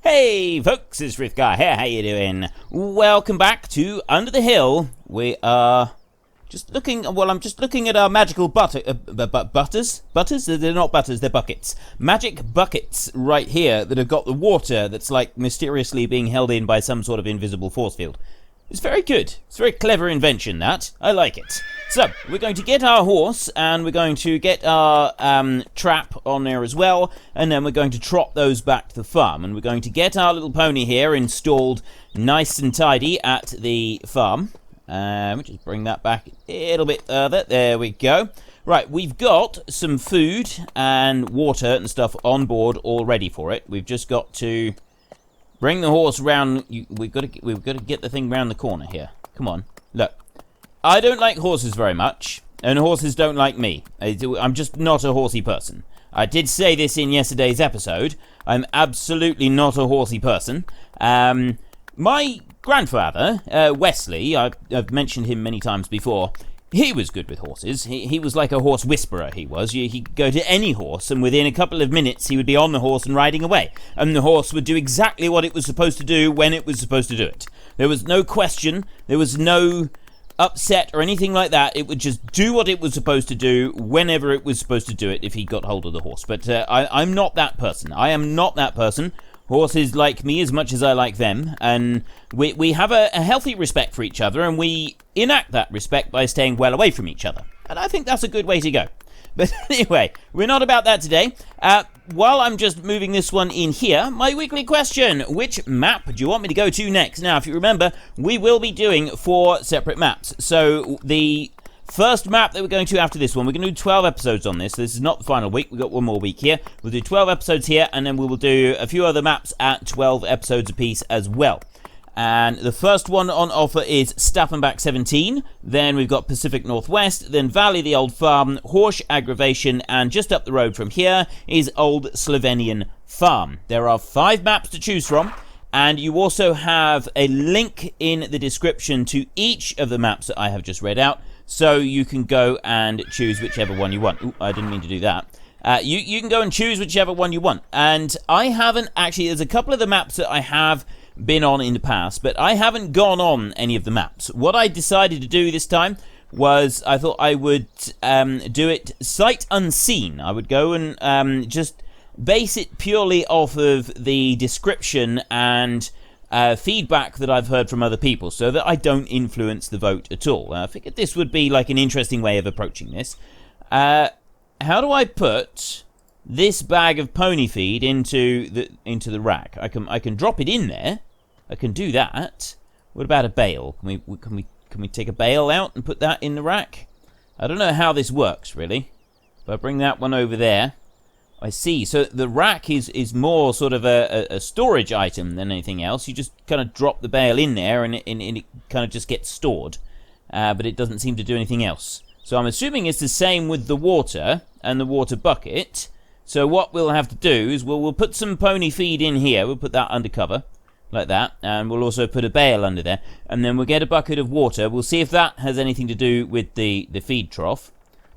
Hey folks, it's Frithgar here, how you doing? Welcome back to Under the Hill. We are just looking, I'm just looking at our magical butters? Butters? They're not butters, they're buckets. Magic buckets right here that have got the water that's like mysteriously being held in by some sort of invisible force field. It's very good. It's a very clever invention, that. I like it. So, we're going to get our horse, and we're going to get our trap on there as well, and then we're going to trot those back to the farm, and we're going to get our little pony here installed nice and tidy at the farm. We'll just bring that back a little bit further. There we go. Right, we've got some food and water and stuff on board all ready for it. We've just got to bring the horse round. We've got to get the thing round the corner here. Come on, look. I don't like horses very much, and horses don't like me. I'm just not a horsey person. I did say this in yesterday's episode. I'm absolutely not a horsey person. My grandfather, Wesley, I've mentioned him many times before. He was good with horses. He was like a horse whisperer, he was. He'd go to any horse, and within a couple of minutes, he would be on the horse and riding away. And the horse would do exactly what it was supposed to do when it was supposed to do it. There was no question. There was no upset or anything like that. It would just do what it was supposed to do whenever it was supposed to do it if he got hold of the horse. But I'm not that person. I am not that person. Horses like me as much as I like them, and we have a healthy respect for each other, and we enact that respect by staying well away from each other. And I think that's a good way to go. But anyway, we're not about that today. While I'm just moving this one in here, my weekly question: which map do you want me to go to next? Now, if you remember, we will be doing 4 separate maps. So the first map that we're going to after this one, we're going to do 12 episodes on this. This is not the final week. We've got one more week here. We'll do 12 episodes here, and then we will do a few other maps at 12 episodes apiece as well. And the first one on offer is Stappenback 17, then we've got Pacific Northwest, then Valley the Old Farm, Horsch Aggrovation, and just up the road from here is Old Slovenian Farm. There are 5 maps to choose from, and you also have a link in the description to each of the maps that I have just read out, so you can go and choose whichever one you want. Ooh, I didn't mean to do that. You can go and choose whichever one you want, and I haven't actually, there's a couple of the maps that I have been on in the past, but I haven't gone on any of the maps. What I decided to do this time was I thought I would do it sight unseen. I would go and just base it purely off of the description and feedback that I've heard from other people, so that I don't influence the vote at all. I figured this would be like an interesting way of approaching this. How do I put this bag of pony feed into the rack? I can drop it in there. I can do that. What about a bale? Can we take a bale out and put that in the rack? I don't know how this works really. If I bring that one over there, I see. So the rack is more sort of a storage item than anything else. You just kind of drop the bale in there, and it kind of just gets stored. But it doesn't seem to do anything else. So I'm assuming it's the same with the water and the water bucket. So what we'll have to do is we'll put some pony feed in here. We'll put that under cover, like that. And we'll also put a bale under there. And then we'll get a bucket of water. We'll see if that has anything to do with the feed trough.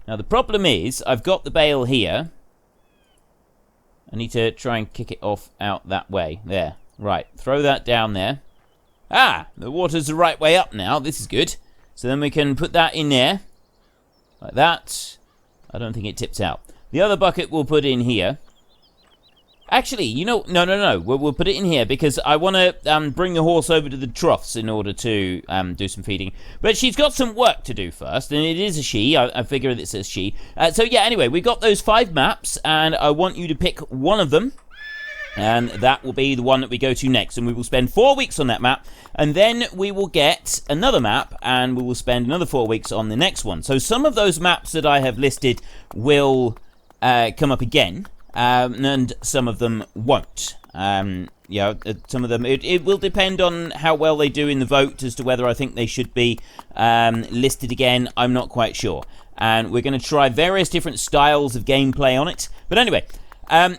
Now the problem is, I've got the bale here. I need to try and kick it off out that way. There. Right. Throw that down there. Ah! The water's the right way up now. This is good. So then we can put that in there. Like that. I don't think it tips out. The other bucket we'll put in here. Actually, you know, no. We'll put it in here because I want to bring the horse over to the troughs in order to do some feeding. But she's got some work to do first, and it is a she. I figure it says she. So yeah, anyway, we got those 5 maps, and I want you to pick one of them. And that will be the one that we go to next. And we will spend 4 weeks on that map. And then we will get another map. And we will spend another 4 weeks on the next one. So some of those maps that I have listed will come up again. And some of them won't. Yeah, some of them... It will depend on how well they do in the vote as to whether I think they should be listed again. I'm not quite sure. And we're going to try various different styles of gameplay on it. But anyway,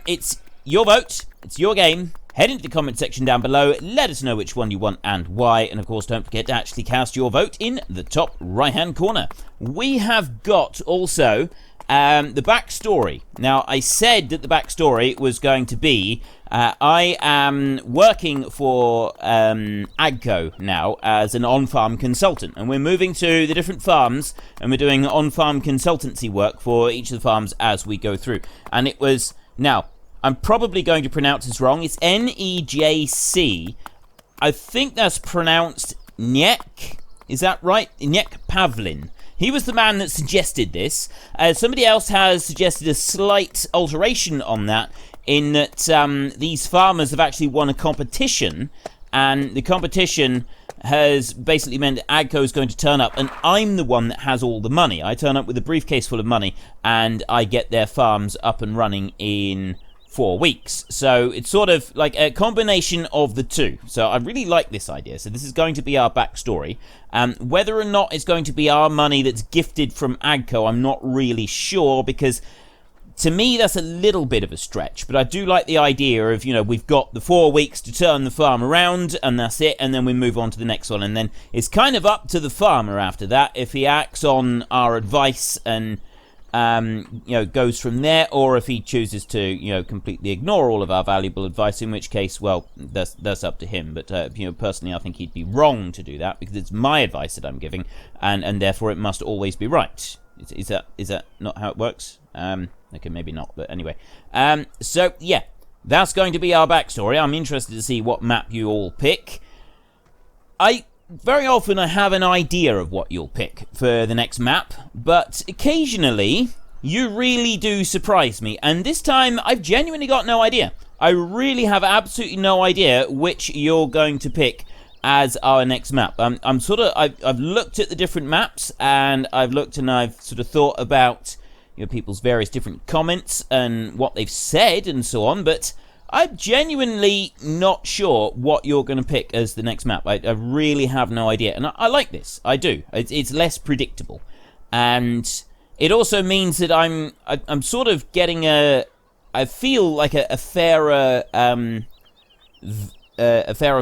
it's your vote. It's your game. Head into the comment section down below. Let us know which one you want and why. And of course, don't forget to actually cast your vote in the top right-hand corner. We have got also The backstory. Now, I said that the backstory was going to be I am working for Agco now as an on-farm consultant, and we're moving to the different farms, and we're doing on-farm consultancy work for each of the farms as we go through. And it was, now, I'm probably going to pronounce this wrong. It's Nejc. I think that's pronounced Njek. Is that right? Njek Pavlin. He was the man that suggested this. Somebody else has suggested a slight alteration on that, in that these farmers have actually won a competition, and the competition has basically meant that Agco is going to turn up, and I'm the one that has all the money. I turn up with a briefcase full of money, and I get their farms up and running in 4 weeks. So it's sort of like a combination of the two. So I really like this idea. So this is going to be our backstory. Whether or not it's going to be our money that's gifted from Agco, I'm not really sure, because to me that's a little bit of a stretch. But I do like the idea of, you know, we've got the 4 weeks to turn the farm around, and that's it, and then we move on to the next one, and then it's kind of up to the farmer after that if he acts on our advice and you know, goes from there, or if he chooses to, you know, completely ignore all of our valuable advice, in which case, well, that's up to him. But you know, personally, I think he'd be wrong to do that, because it's my advice that I'm giving, and therefore it must always be right. Is that not how it works? Okay, maybe not, but anyway. So yeah, that's going to be our backstory. I'm interested to see what map you all pick. Very often I have an idea of what you'll pick for the next map, but occasionally you really do surprise me, and this time I've genuinely got no idea. I really have absolutely no idea which you're going to pick as our next map. I've looked at the different maps, and I've looked and I've sort of thought about, you know, people's various different comments and what they've said and so on, but I'm genuinely not sure what you're going to pick as the next map. I really have no idea, and I like this. I do. It's less predictable, and it also means that I'm sort of getting I feel like a fairer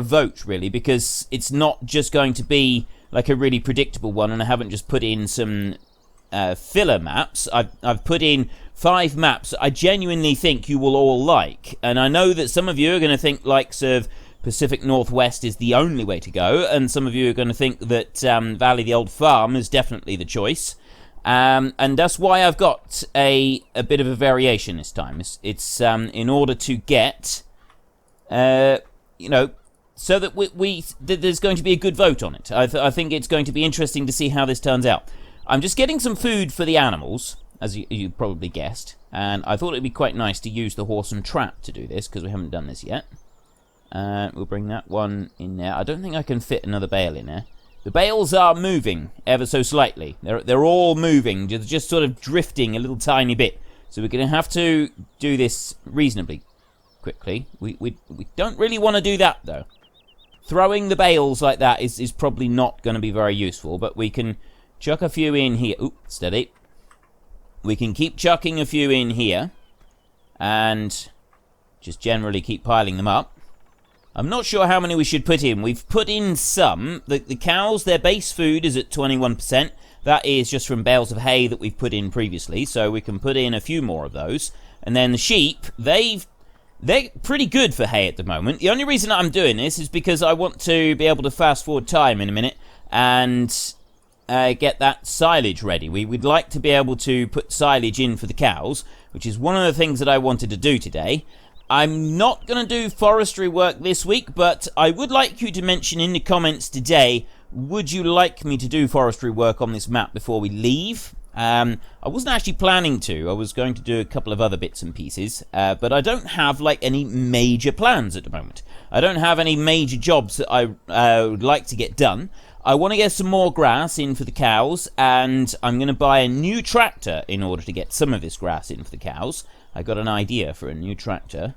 vote, really, because it's not just going to be like a really predictable one, and I haven't just put in some filler maps. I've put in 5 maps I genuinely think you will all like, and I know that some of you are going to think likes of Pacific Northwest is the only way to go, and some of you are going to think that Valley the Old Farm is definitely the choice, and that's why I've got a bit of a variation this time. It's in order to get you know, so that there's going to be a good vote on it. I think it's going to be interesting to see how this turns out. I'm just getting some food for the animals, as you probably guessed, and I thought it'd be quite nice to use the horse and trap to do this, because we haven't done this yet. We'll bring that one in there. I don't think I can fit another bale in there. The bales are moving ever so slightly. They're all moving, just sort of drifting a little tiny bit. So we're going to have to do this reasonably quickly. We don't really want to do that, though. Throwing the bales like that is probably not going to be very useful, but we can chuck a few in here. Oop, steady. We can keep chucking a few in here, and just generally keep piling them up. I'm not sure how many we should put in. We've put in some. The cows, their base food is at 21%. That is just from bales of hay that we've put in previously, so we can put in a few more of those. And then the sheep, they're pretty good for hay at the moment. The only reason I'm doing this is because I want to be able to fast forward time in a minute and get that silage ready. We'd like to be able to put silage in for the cows, which is one of the things that I wanted to do today. I'm not going to do forestry work this week, but I would like you to mention in the comments today, would you like me to do forestry work on this map before we leave? I wasn't actually planning to. I was going to do a couple of other bits and pieces, but I don't have like any major plans at the moment. I don't have any major jobs that I would like to get done. I want to get some more grass in for the cows, and I'm going to buy a new tractor in order to get some of this grass in for the cows. I got an idea for a new tractor,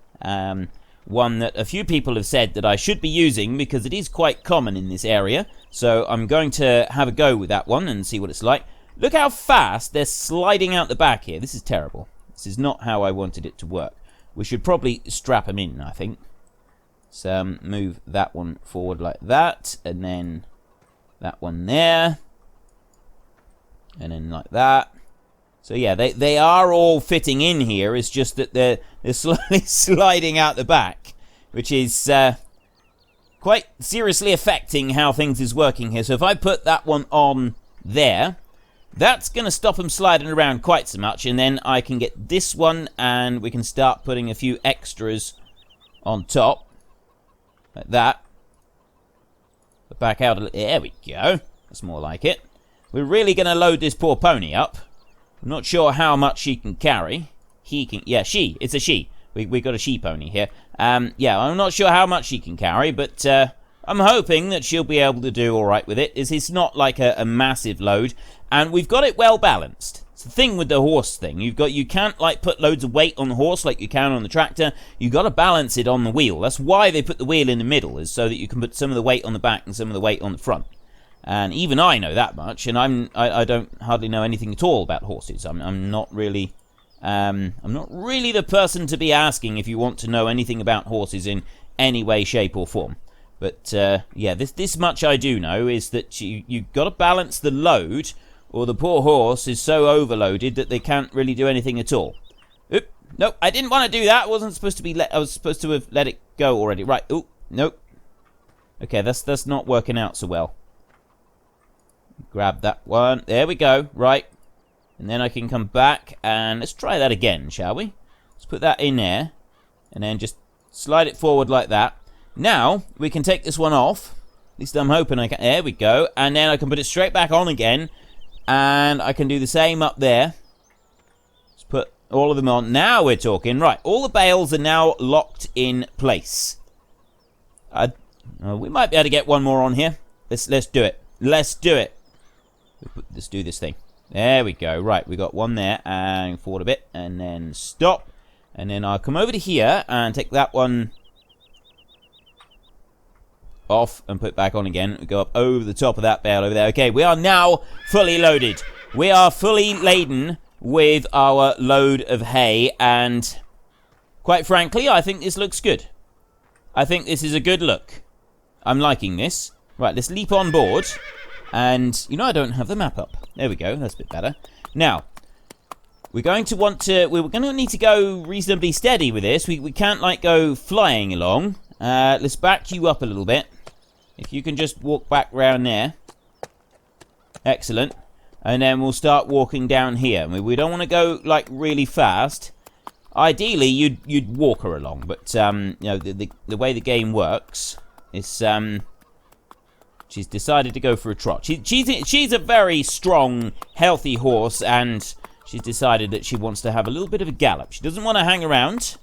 one that a few people have said that I should be using because it is quite common in this area, so I'm going to have a go with that one and see what it's like. Look how fast they're sliding out the back here. This is terrible. This is not how I wanted it to work. We should probably strap them in, I think. So move that one forward like that, and then that one there, and then like that, So yeah, they are all fitting in here. It's just that they're slowly sliding out the back, which is quite seriously affecting how things is working here. So if I put that one on there, that's going to stop them sliding around quite so much, and then I can get this one, and we can start putting a few extras on top, like that. Put back out a little. There we go. That's more like it. We're really going to load this poor pony up. I'm not sure how much she can carry. He can. Yeah, she. It's a she. We got a she pony here. Yeah, I'm not sure how much she can carry, but I'm hoping that she'll be able to do all right with it. It's not like a massive load, and we've got it well balanced. It's the thing with the horse thing. You can't like put loads of weight on the horse like you can on the tractor. You got to balance it on the wheel. That's why they put the wheel in the middle, is so that you can put some of the weight on the back and some of the weight on the front. And even I know that much, and I don't hardly know anything at all about horses. I'm not really the person to be asking if you want to know anything about horses in any way, shape, or form. But yeah, this much I do know, is that you've got to balance the load, or the poor horse is so overloaded that they can't really do anything at all. Oop, nope, I didn't want to do that. I wasn't supposed to be I was supposed to have let it go already. Right, oop, nope. Okay, that's not working out so well. Grab that one. There we go. Right. And then I can come back and let's try that again, shall we? Let's put that in there. And then just slide it forward like that. Now, we can take this one off. At least I'm hoping I can. There we go. And then I can put it straight back on again. And I can do the same up there. Let's put all of them on. Now we're talking. Right. All the bales are now locked in place. We might be able to get one more on here. Let's do it. Let's do it. Let's do this thing. There we go. Right, we got one there, and forward a bit, and then stop. And then I'll come over to here and take that one off and put it back on again. We go up over the top of that bale over there. Okay, we are now fully loaded. We are fully laden with our load of hay, and quite frankly, I think this looks good. I think this is a good look. I'm liking this. Right, let's leap on board. And, you know, I don't have the map up. There we go. That's a bit better. Now, we're going to need to go reasonably steady with this. We can't, like, go flying along. Let's back you up a little bit. If you can just walk back round there. Excellent. And then we'll start walking down here. We don't want to go, like, really fast. Ideally, you'd walk her along. But, you know, the way the game works is, she's decided to go for a trot. She's a very strong, healthy horse, and she's decided that she wants to have a little bit of a gallop. She doesn't want to hang around.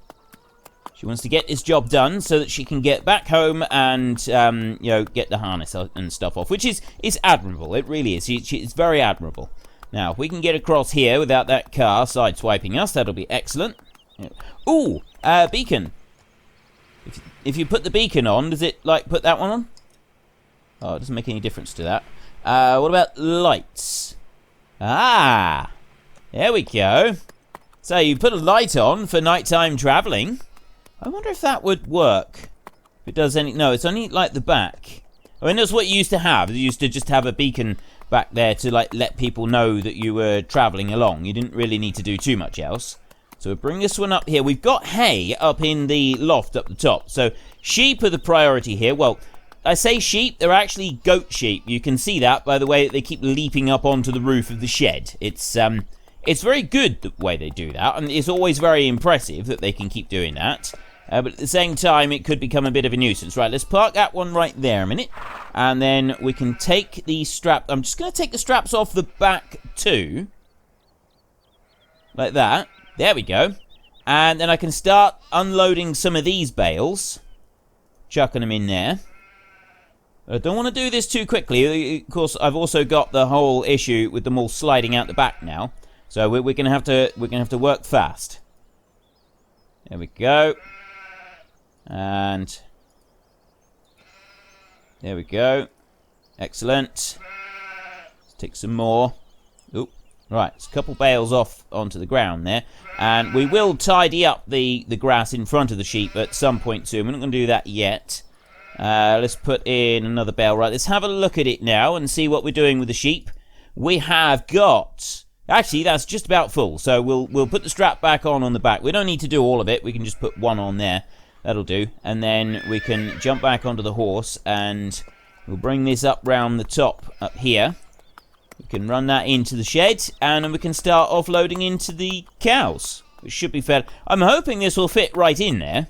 She wants to get this job done so that she can get back home and, you know, get the harness and stuff off, which is admirable. It really is. It's very admirable. Now, if we can get across here without that car sideswiping us, that'll be excellent. Ooh, beacon. If you put the beacon on, does it, like, put that one on? Oh, it doesn't make any difference to that. What about lights? Ah! There we go. So you put a light on for nighttime travelling. I wonder if that would work. If it does any... No, it's only, like, the back. I mean, that's what you used to have. You used to just have a beacon back there to, like, let people know that you were travelling along. You didn't really need to do too much else. So we'll bring this one up here. We've got hay up in the loft up the top. So sheep are the priority here. Well... I say sheep, they're actually goat sheep. You can see that by the way that they keep leaping up onto the roof of the shed. It's very good the way they do that, and it's always very impressive that they can keep doing that. But at the same time, it could become a bit of a nuisance. Right, let's park that one right there a minute, and then we can take the strap. I'm just going to take the straps off the back too. Like that. There we go. And then I can start unloading some of these bales. Chucking them in there. I don't want to do this too quickly. Of course, I've also got the whole issue with them all sliding out the back now. So we're gonna have to work fast. There we go. And there we go. Excellent. Let's take some more. Oop. Right, it's a couple bales off onto the ground there. And we will tidy up the grass in front of the sheep at some point soon. We're not going to do that yet. Let's put in another bale. Right, let's have a look at it now and see what we're doing with the sheep. We have got Actually, that's just about full. So we'll put the strap back on the back. We don't need to do all of it. We can just put one on there. That'll do. And then we can jump back onto the horse, and we'll bring this up round the top up here. We can run that into the shed, and then we can start offloading into the cows, which should be fair. I'm hoping this will fit right in there.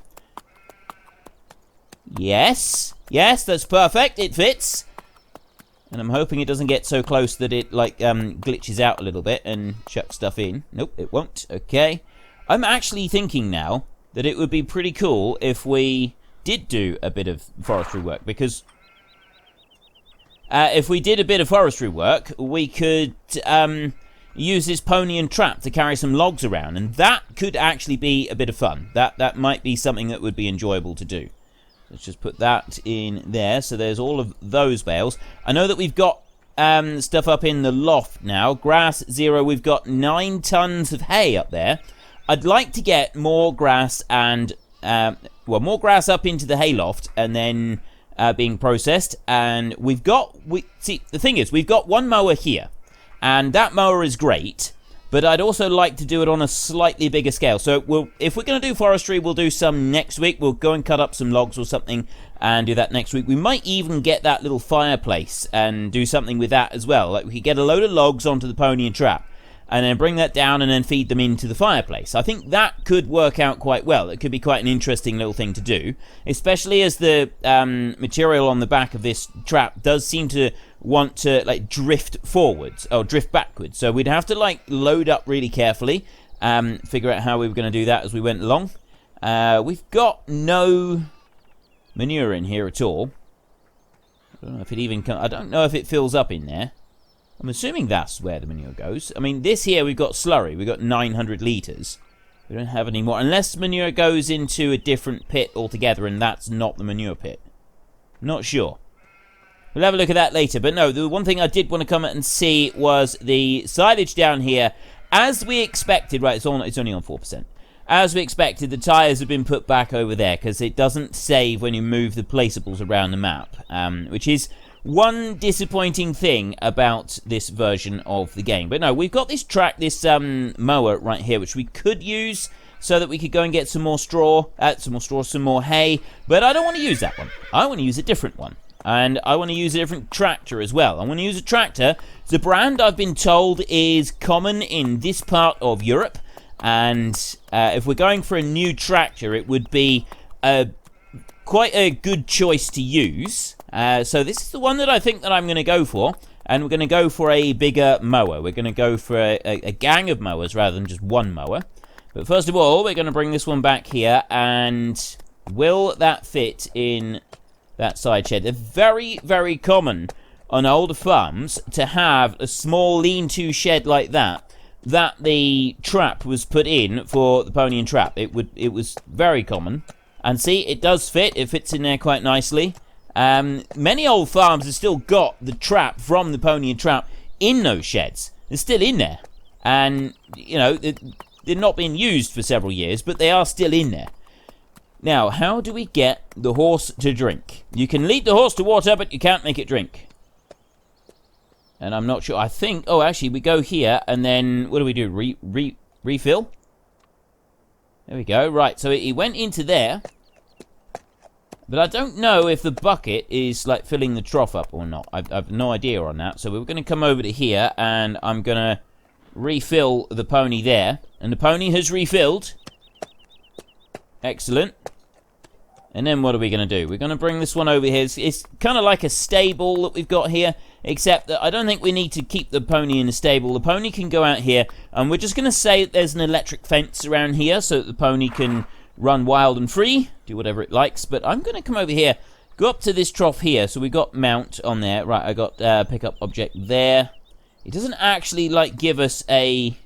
Yes, that's perfect. It fits. And I'm hoping it doesn't get so close that it, like, glitches out a little bit and chucks stuff in. Nope, it won't. Okay. I'm actually thinking now that it would be pretty cool if we did do a bit of forestry work, because if we did a bit of forestry work, we could use this pony and trap to carry some logs around, and that could actually be a bit of fun. That might be something that would be enjoyable to do. Let's just put that in there. So there's all of those bales. I know that we've got stuff up in the loft now. Grass 0. We've got 9 tons of hay up there. I'd like to get more grass and more grass up into the hay loft and then being processed. And see, the thing is, we've got one mower here, and that mower is great. But I'd also like to do it on a slightly bigger scale. So if we're going to do forestry, we'll do some next week. We'll go and cut up some logs or something and do that next week. We might even get that little fireplace and do something with that as well. Like, we could get a load of logs onto the pony and trap, and then bring that down and then feed them into the fireplace. I think that could work out quite well. It could be quite an interesting little thing to do, especially as the material on the back of this trap does seem to want to, like, drift forwards or drift backwards. So we'd have to, like, load up really carefully, figure out how we were going to do that as we went along. We've got no manure in here at all. I don't know if it even I don't know if it fills up in there. I'm assuming that's where the manure goes. I mean, this here, we've got slurry. We've got 900 litres. We don't have any more. Unless manure goes into a different pit altogether, and that's not the manure pit. Not sure. We'll have a look at that later. But no, the one thing I did want to come and see was the silage down here. As we expected, right, it's only on 4%. As we expected, the tyres have been put back over there, because it doesn't save when you move the placeables around the map, which is one disappointing thing about this version of the game. But no, we've got this mower right here, which we could use so that we could go and get some more some more hay. But I don't want to use that one. I want to use a different one. And I want to use a different tractor as well. I want to use a tractor. The brand, I've been told, is common in this part of Europe. And if we're going for a new tractor, it would be quite a good choice to use. So this is the one that I think that I'm going to go for. And we're going to go for a bigger mower. We're going to go for a gang of mowers rather than just one mower. But first of all, we're going to bring this one back here. And will that fit in that side shed? They're very, very common on older farms to have a small lean-to shed like that the trap was put in for the pony and trap. It was very common. And see, it does fit. It fits in there quite nicely. Many old farms have still got the trap from the pony and trap in those sheds. They're still in there. And, you know, they're not being used for several years, but they are still in there. Now, how do we get the horse to drink? You can lead the horse to water, but you can't make it drink. And I'm not sure. I think... Oh, actually, we go here, and then... What do we do? Refill? There we go. Right, so it went into there. But I don't know if the bucket is, like, filling the trough up or not. I've no idea on that. So we're going to come over to here, and I'm going to refill the pony there. And the pony has refilled. Excellent. And then what are we going to do? We're going to bring this one over here. It's kind of like a stable that we've got here, except that I don't think we need to keep the pony in the stable. The pony can go out here, and we're just going to say that there's an electric fence around here so that the pony can run wild and free, do whatever it likes. But I'm going to come over here, go up to this trough here. So we got mount on there. Right, I got pick up object there. It doesn't actually, like, give us a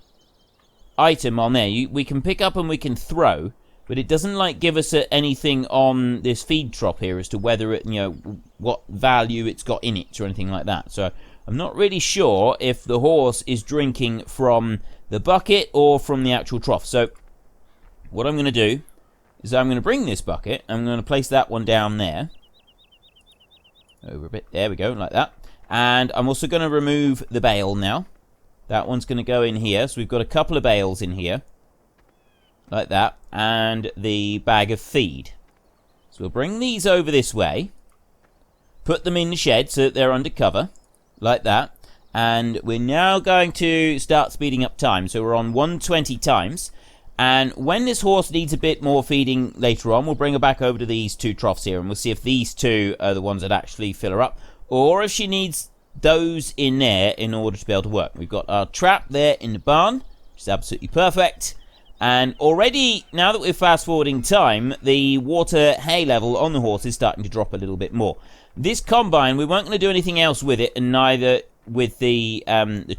item on there. We can pick up and we can throw. But it doesn't, like, give us anything on this feed trough here as to whether it, you know, what value it's got in it or anything like that. So I'm not really sure if the horse is drinking from the bucket or from the actual trough. So what I'm going to do is I'm going to bring this bucket. I'm going to place that one down there. Over a bit. There we go, like that. And I'm also going to remove the bale now. That one's going to go in here. So we've got a couple of bales in here. Like that. And the bag of feed. So we'll bring these over this way. Put them in the shed so that they're under cover. Like that. And we're now going to start speeding up time. So we're on 120 times. And when this horse needs a bit more feeding later on, we'll bring her back over to these two troughs here. And we'll see if these two are the ones that actually fill her up. Or if she needs those in there in order to be able to work. We've got our trap there in the barn, which is absolutely perfect. And already, now that we're fast forwarding time, the water hay level on the horse is starting to drop a little bit more. This combine, we weren't going to do anything else with it, and neither with the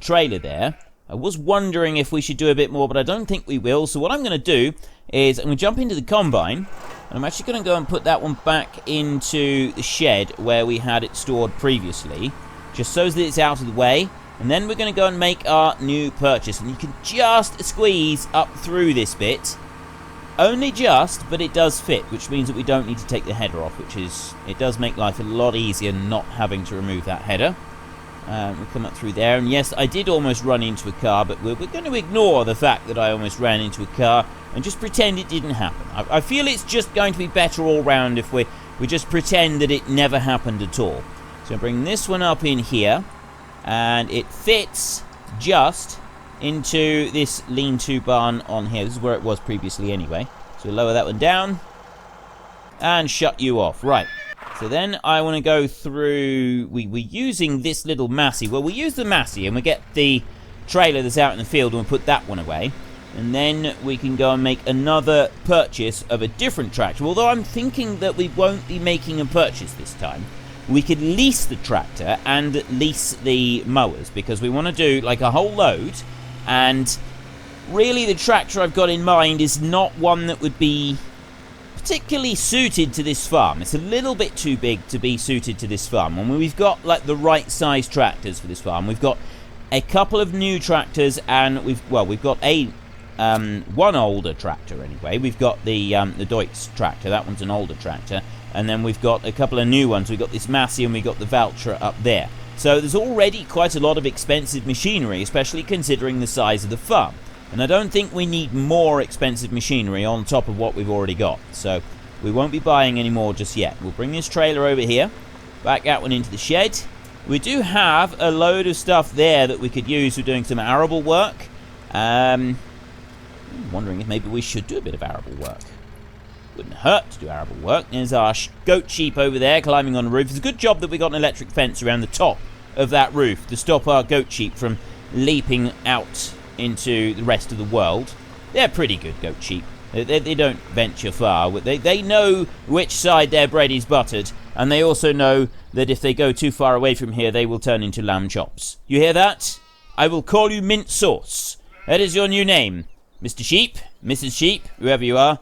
trailer there. I was wondering if we should do a bit more, but I don't think we will. So what I'm going to do is I'm going to jump into the combine, and I'm actually going to go and put that one back into the shed where we had it stored previously, just so that it's out of the way. And then we're going to go and make our new purchase, and you can just squeeze up through this bit. Only just, but it does fit, which means that we don't need to take the header off, it does make life a lot easier not having to remove that header. We'll come up through there, and yes, I did almost run into a car, but we're going to ignore the fact that I almost ran into a car and just pretend it didn't happen. I feel it's just going to be better all round if we just pretend that it never happened at all. So bring this one up in here, and it fits just into this lean-to barn on here. This is where it was previously anyway. So we'll lower that one down and shut you off. Right. So then I want to go through... We're using this little Massey. Well, we use the Massey and we get the trailer that's out in the field and we'll put that one away. And then we can go and make another purchase of a different tractor. Although I'm thinking that we won't be making a purchase this time. We could lease the tractor and lease the mowers, because we want to do like a whole load. And really the tractor I've got in mind is not one that would be particularly suited to this farm. It's a little bit too big to be suited to this farm. And we've got like the right size tractors for this farm. We've got a couple of new tractors, and we've got a one older tractor anyway. We've got the Deutz tractor. That one's an older tractor. And then we've got a couple of new ones. We've got this Massey and we've got the Valtra up there. So there's already quite a lot of expensive machinery, especially considering the size of the farm. And I don't think we need more expensive machinery on top of what we've already got. So we won't be buying any more just yet. We'll bring this trailer over here, back that one into the shed. We do have a load of stuff there that we could use for doing some arable work. I'm wondering if maybe we should do a bit of arable work. Wouldn't hurt to do arable work. There's our goat sheep over there climbing on the roof. It's a good job that we got an electric fence around the top of that roof to stop our goat sheep from leaping out into the rest of the world. They're pretty good goat sheep. They don't venture far. They know which side their bread is buttered, and they also know that if they go too far away from here, they will turn into lamb chops. You hear that? I will call you Mint Sauce. That is your new name. Mr. Sheep, Mrs. Sheep, whoever you are.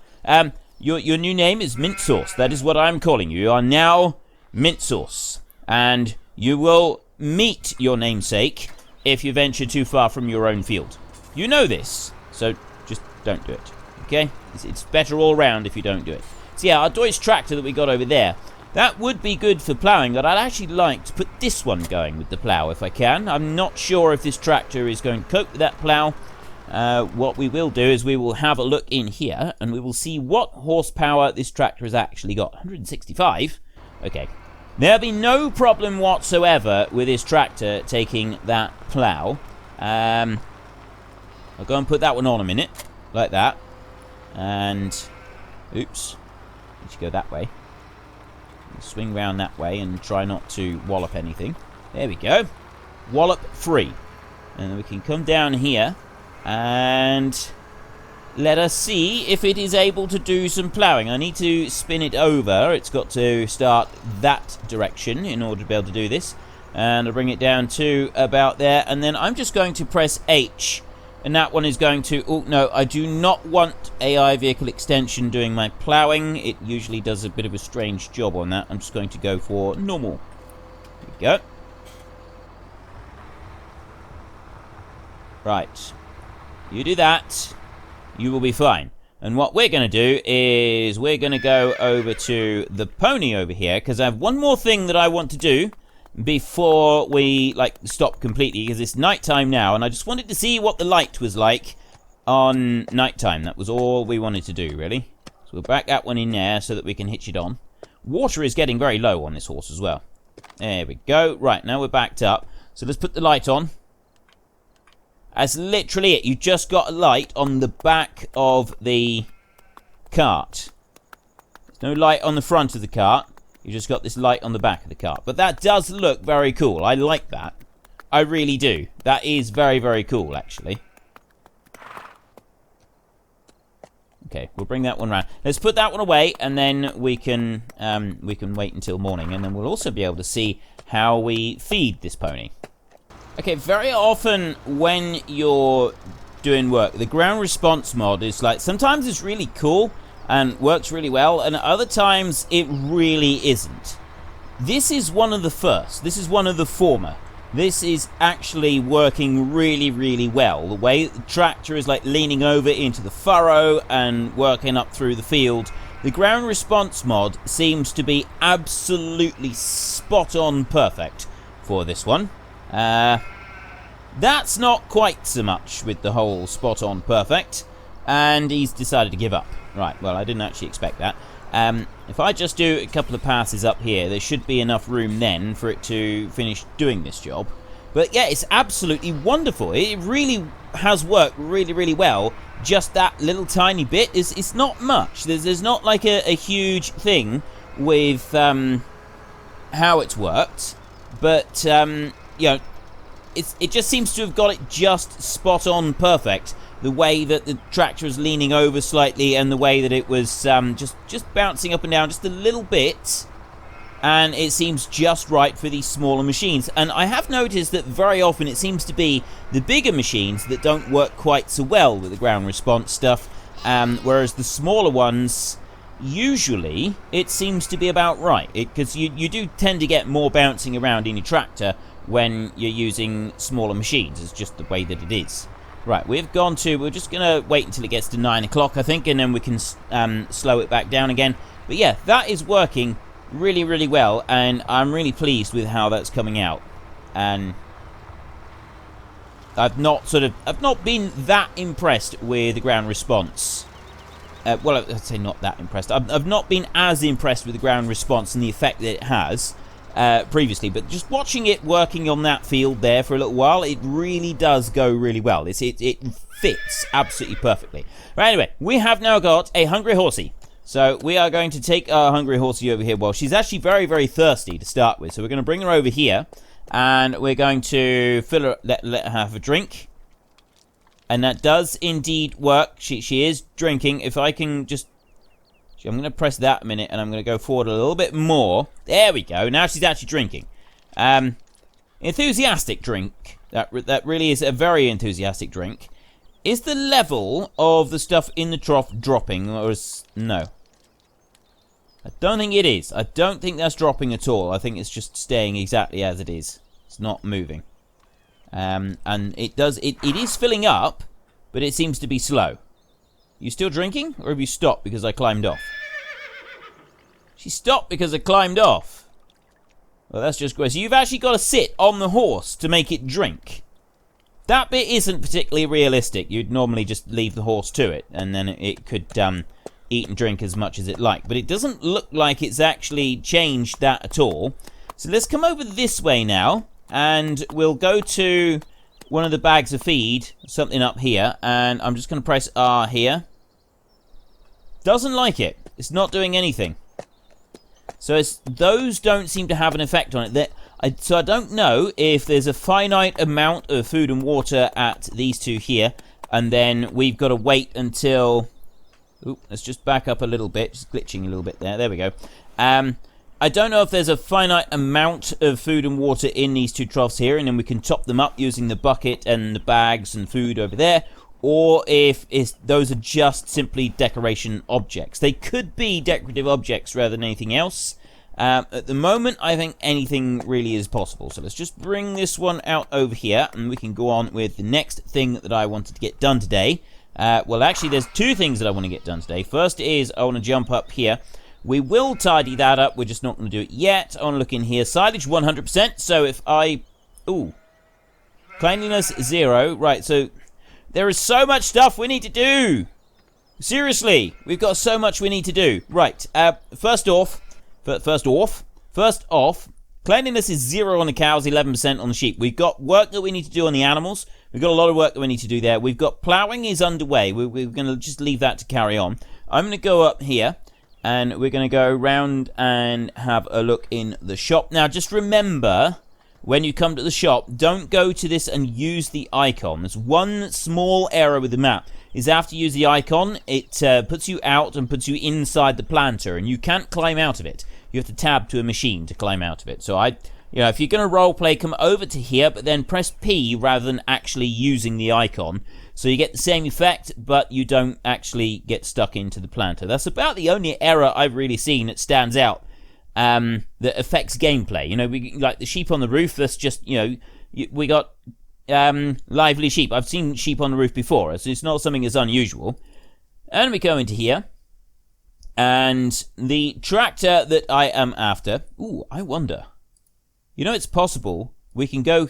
Your new name is Mint Sauce. That is what I'm calling you. You are now Mint Sauce. And you will meet your namesake if you venture too far from your own field. You know this, so just don't do it. Okay? It's better all round if you don't do it. So yeah, our Deutz tractor that we got over there, that would be good for ploughing, but I'd actually like to put this one going with the plough if I can. I'm not sure if this tractor is going to cope with that plough. What we will do is we will have a look in here and we will see what horsepower this tractor has actually got. 165? Okay. There'll be no problem whatsoever with this tractor taking that plough. I'll go and put that one on a minute, like that. And, oops, we should go that way. Swing round that way and try not to wallop anything. There we go. Wallop free. And then we can come down here. And let us see if it is able to do some ploughing. I need to spin it over. It's got to start that direction in order to be able to do this. And I'll bring it down to about there. And then I'm just going to press H. And that one is going to... Oh, no, I do not want AI Vehicle Extension doing my ploughing. It usually does a bit of a strange job on that. I'm just going to go for normal. There we go. Right. You do that, you will be fine. And what we're going to do is we're going to go over to the pony over here, because I have one more thing that I want to do before we, like, stop completely, because it's nighttime now, and I just wanted to see what the light was like on nighttime. That was all we wanted to do, really. So we'll back that one in there so that we can hitch it on. Water is getting very low on this horse as well. There we go. Right, now we're backed up. So let's put the light on. That's literally it. You just got a light on the back of the cart. There's no light on the front of the cart. You just got this light on the back of the cart. But that does look very cool. I like that. I really do. That is very, very cool, actually. Okay, we'll bring that one round. Let's put that one away, and then we can wait until morning, and then we'll also be able to see how we feed this pony. Okay, very often when you're doing work, the ground response mod is like, sometimes it's really cool and works really well, and other times it really isn't. This is one of the first. This is one of the former. This is actually working really, really well. The way the tractor is like leaning over into the furrow and working up through the field. The ground response mod seems to be absolutely spot on perfect for this one. That's not quite so much with the whole spot on perfect. And he's decided to give up. Right, well, I didn't actually expect that. If I just do a couple of passes up here, there should be enough room then for it to finish doing this job. But yeah, it's absolutely wonderful. It really has worked really, really well. Just that little tiny bit, it's not much. There's not like a huge thing with how it's worked. But, you know, it just seems to have got it just spot on perfect. The way that the tractor is leaning over slightly, and the way that it was just bouncing up and down just a little bit, and it seems just right for these smaller machines. And I have noticed that very often it seems to be the bigger machines that don't work quite so well with the ground response stuff, whereas the smaller ones, usually it seems to be about right, because you do tend to get more bouncing around in your tractor when you're using smaller machines. It's just the way that it is. Right, we're just going to wait until it gets to 9 o'clock, I think, and then we can slow it back down again. But yeah, that is working really, really well, and I'm really pleased with how that's coming out. And I've not been that impressed with the ground response. Well, I'd say not that impressed. I've not been as impressed with the ground response and the effect that it has previously, but just watching it working on that field there for a little while, it really does go really well. It fits absolutely perfectly. Right, anyway, we have now got a hungry horsey. So we are going to take our hungry horsey over here. Well, she's actually very, very thirsty to start with, so we're going to bring her over here, and we're going to fill her, let her have a drink. And that does indeed work. She is drinking. If I can just... I'm going to press that a minute, and I'm going to go forward a little bit more. There we go. Now she's actually drinking. Enthusiastic drink. That really is a very enthusiastic drink. Is the level of the stuff in the trough dropping, or is... No. I don't think it is. I don't think that's dropping at all. I think it's just staying exactly as it is. It's not moving. And it is filling up, but it seems to be slow. You still drinking, or have you stopped because I climbed off? She stopped because I climbed off. Well, that's just gross. So you've actually got to sit on the horse to make it drink. That bit isn't particularly realistic. You'd normally just leave the horse to it, and then it could eat and drink as much as it liked. But it doesn't look like it's actually changed that at all. So let's come over this way now, and we'll go to one of the bags of feed, something up here, and I'm just going to press R here. Doesn't like it. It's not doing anything. So those don't seem to have an effect on it. So I don't know if there's a finite amount of food and water at these two here, and then we've got to wait until... Oop, let's just back up a little bit. Just glitching a little bit there. There we go. I don't know if there's a finite amount of food and water in these two troughs here, and then we can top them up using the bucket and the bags and food over there, or if those are just simply decoration objects. They could be decorative objects rather than anything else. At the moment, I think anything really is possible. So let's just bring this one out over here, and we can go on with the next thing that I wanted to get done today. Well, actually, there's two things that I want to get done today. First is I want to jump up here. We will tidy that up. We're just not going to do it yet. I want to look in here. Silage 100%. So if I... Ooh. Cleanliness 0. Right, so there is so much stuff we need to do. Seriously, we've got so much we need to do. Right, first off, cleanliness is 0 on the cows, 11% on the sheep. We've got work that we need to do on the animals. We've got a lot of work that we need to do there. We've got ploughing is underway. We're going to just leave that to carry on. I'm going to go up here, and we're going to go around and have a look in the shop. Now, just remember, when you come to the shop, don't go to this and use the icon. There's one small error with the map. Is after you use the icon, it puts you out and puts you inside the planter, and you can't climb out of it. You have to tab to a machine to climb out of it. So if you're going to roleplay, come over to here, but then press P rather than actually using the icon. So you get the same effect, but you don't actually get stuck into the planter. That's about the only error I've really seen that stands out that affects gameplay. We like the sheep on the roof. That's just, we got lively sheep. I've seen sheep on the roof before, so it's not something that's unusual. And we go into here. And the tractor that I am after... Ooh, I wonder. It's possible we can go...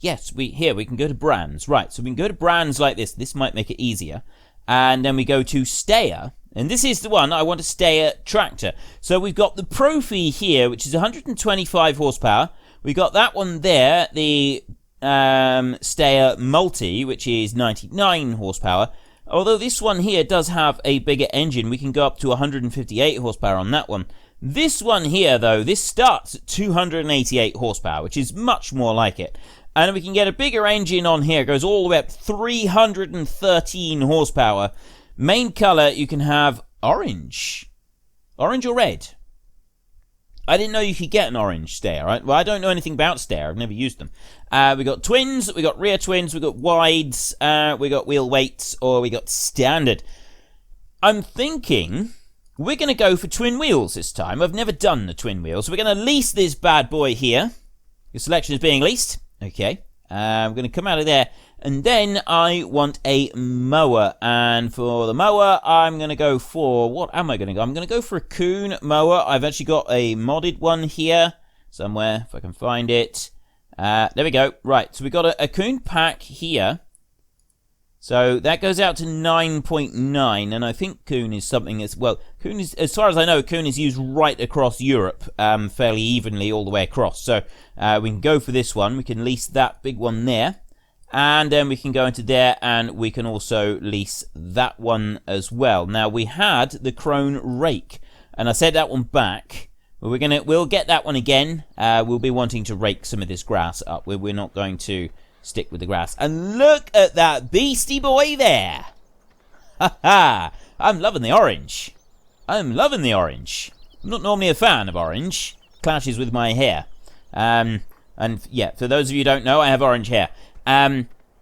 Yes, we can go to brands. Right, so we can go to brands like this. This might make it easier. And then we go to Stayer. And this is the one I want to Stayer tractor. So we've got the Profi here, which is 125 horsepower. We've got that one there, the Stayer Multi, which is 99 horsepower. Although this one here does have a bigger engine, we can go up to 158 horsepower on that one. This one here, though, this starts at 288 horsepower, which is much more like it. And we can get a bigger engine on here. It goes all the way up 313 horsepower. Main color, you can have orange. Orange or red? I didn't know you could get an orange Stayer, right? Well, I don't know anything about Stayer. I've never used them. We got twins, we got rear twins, we got wides, we got wheel weights, or we got standard. I'm thinking we're going to go for twin wheels this time. I've never done the twin wheels. We're going to lease this bad boy here. Your selection is being leased. Okay. I'm going to come out of there. And then I want a mower. And for the mower, I'm going to go for... What am I going to go? I'm going to go for a Kuhn mower. I've actually got a modded one here somewhere, if I can find it. There we go. Right, so we've got a Kuhn pack here. So that goes out to 9.9, and I think Kuhn is something as... Well, Kuhn is, as far as I know, Kuhn is used right across Europe, fairly evenly all the way across. So we can go for this one. We can lease that big one there. And then we can go into there, and we can also lease that one as well. Now, we had the Krone rake, and I set that one back. But we'll get that one again. We'll be wanting to rake some of this grass up. We're not going to stick with the grass. And look at that beastie boy there. Ha ha! I'm loving the orange. I'm loving the orange. I'm not normally a fan of orange. Clashes with my hair. And yeah, for those of you who don't know, I have orange hair.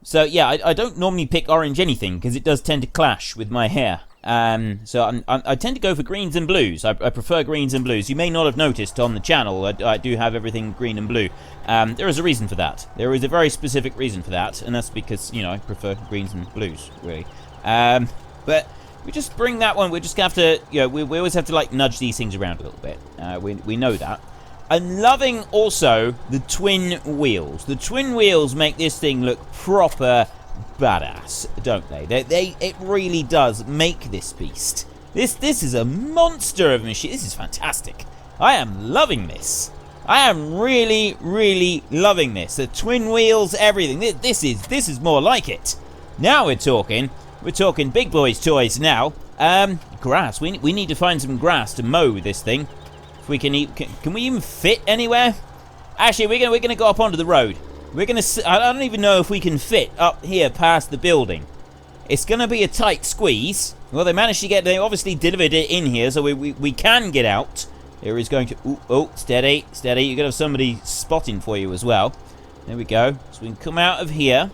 So yeah, I don't normally pick orange anything because it does tend to clash with my hair. So I tend to go for greens and blues. I prefer greens and blues. You may not have noticed on the channel, I do have everything green and blue. There is a reason for that. There is a very specific reason for that, and that's because, I prefer greens and blues, really. But we just bring that one. We just have to, we always have to, like, nudge these things around a little bit. We know that. I'm loving also the twin wheels. The twin wheels make this thing look proper badass, don't they? It really does make this beast. This is a monster of a machine. This is fantastic. I am loving this. I am really, really loving this. The twin wheels, everything. This is more like it. Now we're talking big boys toys now. Grass. We need to find some grass to mow this thing. We can we even fit anywhere? Actually, we're gonna go up onto the road. I don't even know if we can fit up here past the building. It's gonna be a tight squeeze. Well, they obviously delivered it in here, so we can get out. There is going to... Oh, steady. You're gonna have somebody spotting for you as well. There we go. So we can come out of here.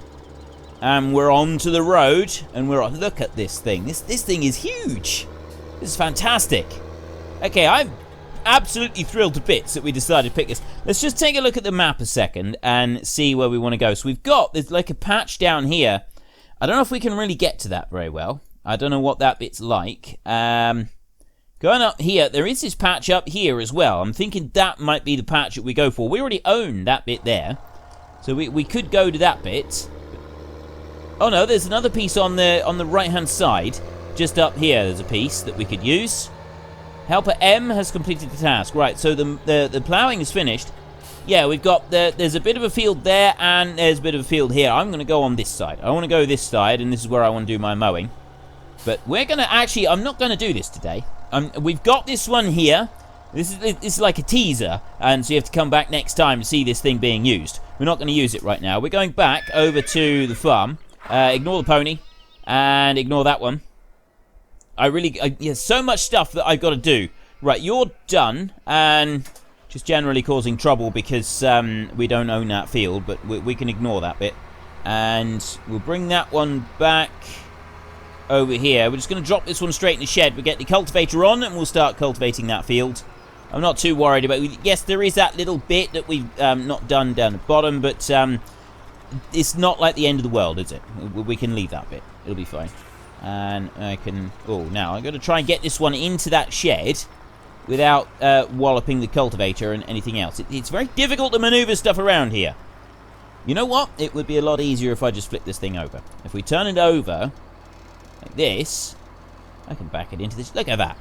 And we're onto the road. And we're on... Look at this thing. This thing is huge. This is fantastic. Okay, I'm absolutely thrilled to bits that we decided to pick this. Let's just take a look at the map a second and see where we want to go. So there's like a patch down here. I don't know if we can really get to that very well. I don't know what that bit's like. Because Going up here, there is this patch up here as well. I'm thinking that might be the patch that we go for. We already own that bit there. So we could go to that bit. Oh no, there's another piece on the right-hand side. Just up here, there's a piece that we could use. Helper M has completed the task. Right, so the ploughing is finished. Yeah, we've got there's a bit of a field there, and there's a bit of a field here. I'm going to go on this side. I want to go this side, and this is where I want to do my mowing. But we're going to actually, I'm not going to do this today. We've got this one here. This is like a teaser, and so you have to come back next time to see this thing being used. We're not going to use it right now. We're going back over to the farm. Ignore the pony, and ignore that one. There's so much stuff that I've got to do. Right, you're done, and just generally causing trouble because we don't own that field, but we can ignore that bit. And we'll bring that one back over here. We're just going to drop this one straight in the shed. We'll get the cultivator on, and we'll start cultivating that field. I'm not too worried about it. Yes, there is that little bit that we've not done down the bottom, but it's not like the end of the world, is it? We can leave that bit. It'll be fine. And I can... Oh, now I'm going to try and get this one into that shed without walloping the cultivator and anything else. It's very difficult to maneuver stuff around here. You know what? It would be a lot easier if I just flip this thing over. If we turn it over like this, I can back it into this. Look at that.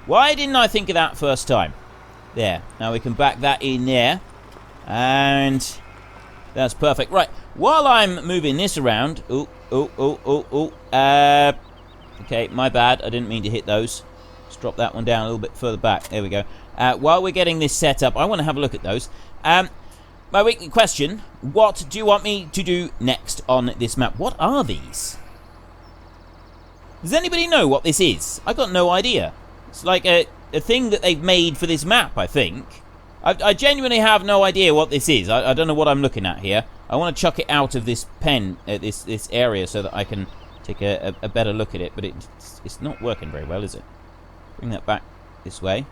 Why didn't I think of that first time? There. Now we can back that in there. And that's perfect. Right. While I'm moving this around... Okay, my bad. I didn't mean to hit those. Let's drop that one down a little bit further back. There we go. While we're getting this set up, I want to have a look at those. My weekly question, what do you want me to do next on this map? What are these? Does anybody know what this is? I've got no idea. It's like a thing that they've made for this map, I think. I genuinely have no idea what this is. I don't know what I'm looking at here. I want to chuck it out of this pen, this area, so that I can take a better look at it. But it's not working very well, is it? Bring that back this way.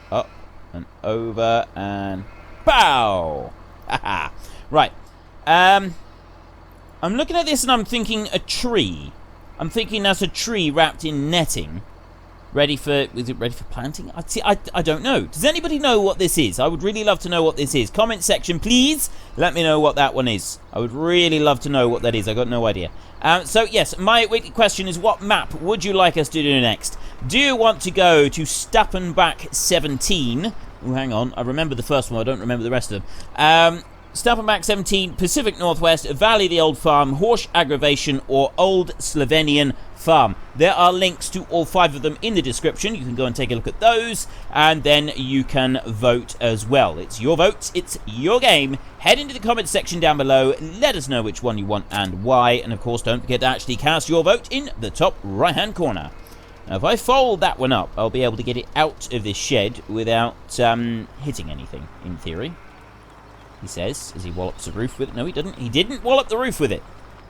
Up and over and... Pow! Haha. Right. I'm looking at this and I'm thinking a tree. I'm thinking that's a tree wrapped in netting. Ready for... Is it ready for planting? I don't know. Does anybody know what this is? I would really love to know what this is. Comment section, please. Let me know what that one is. I would really love to know what that is. I got no idea. So, yes, my weekly question is, what map would you like us to do next? Do you want to go to Stappenback 17? Oh, hang on. I remember the first one. I don't remember the rest of them. Stappenback 17, Pacific Northwest, Valley the Old Farm, Horsch Aggrovation, or Old Slovenian Farm. There are links to all 5 of them in the description. You can go and take a look at those, and then you can vote as well. It's your vote, it's your game. Head into the comments section down below, let us know which one you want and why, and of course don't forget to actually cast your vote in the top right hand corner. Now if I fold that one up, I'll be able to get it out of this shed without hitting anything, in theory. He says, as he wallops the roof with it. No, he didn't. He didn't wallop the roof with it.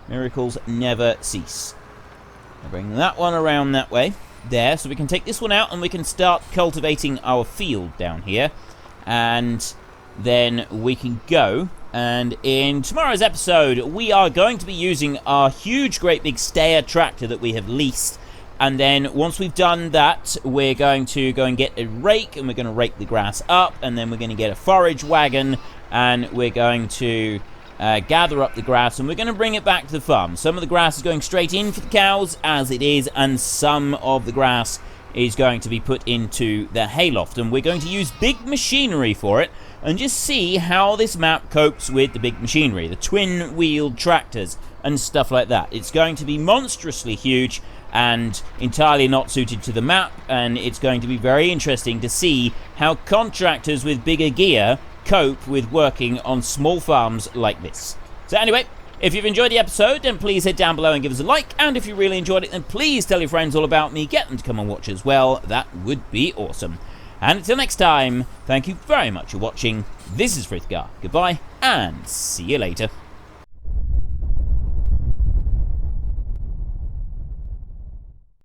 Miracles never cease. I'll bring that one around that way. There, so we can take this one out and we can start cultivating our field down here. And then we can go. And in tomorrow's episode, we are going to be using our huge, great big stayer tractor that we have leased. And then once we've done that, we're going to go and get a rake, and we're going to rake the grass up, and then we're going to get a forage wagon, and we're going to gather up the grass, and we're going to bring it back to the farm. Some of the grass is going straight in for the cows, as it is, and some of the grass is going to be put into the hayloft, and we're going to use big machinery for it, and just see how this map copes with the big machinery, the twin-wheeled tractors, and stuff like that. It's going to be monstrously huge, and entirely not suited to the map, and it's going to be very interesting to see how contractors with bigger gear cope with working on small farms like this. So anyway, if you've enjoyed the episode, then please head down below and give us a like, and if you really enjoyed it, then please tell your friends all about me, get them to come and watch as well. That would be awesome. And until next time, thank you very much for watching. This is Frithgar. Goodbye, and see you later.